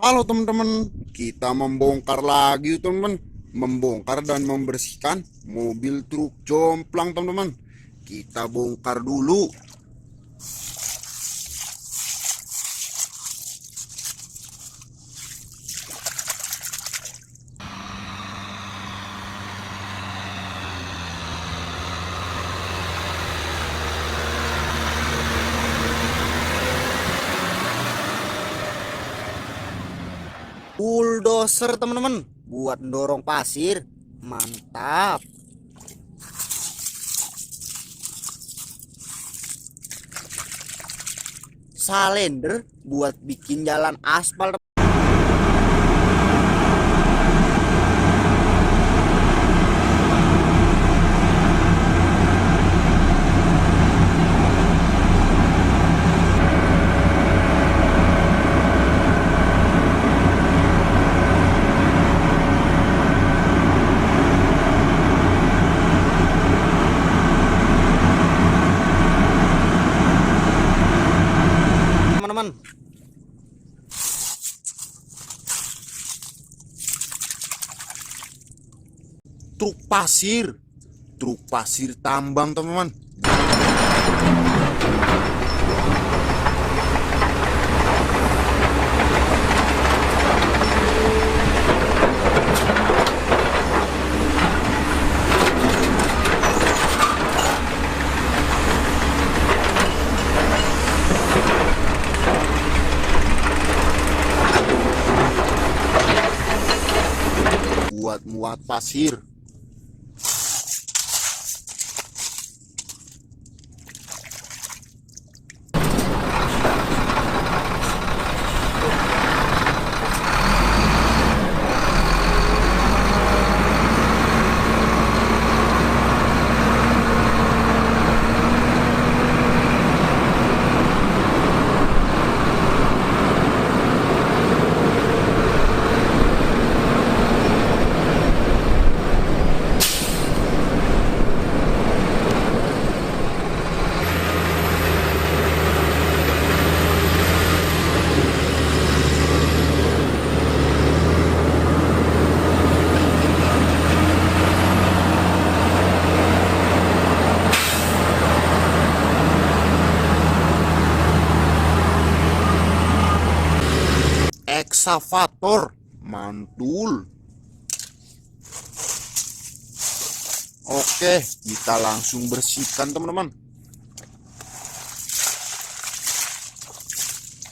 Halo teman-teman, kita membongkar lagi teman-teman. Membongkar dan membersihkan mobil truk jomplang teman-teman. Kita bongkar dulu. Bulldozer teman-teman, buat dorong pasir. Mantap. Salender buat bikin jalan aspal. Teman-teman, truk pasir tambang teman-teman. Buat muat pasir. Eksavator mantul. Oke, kita langsung bersihkan teman-teman.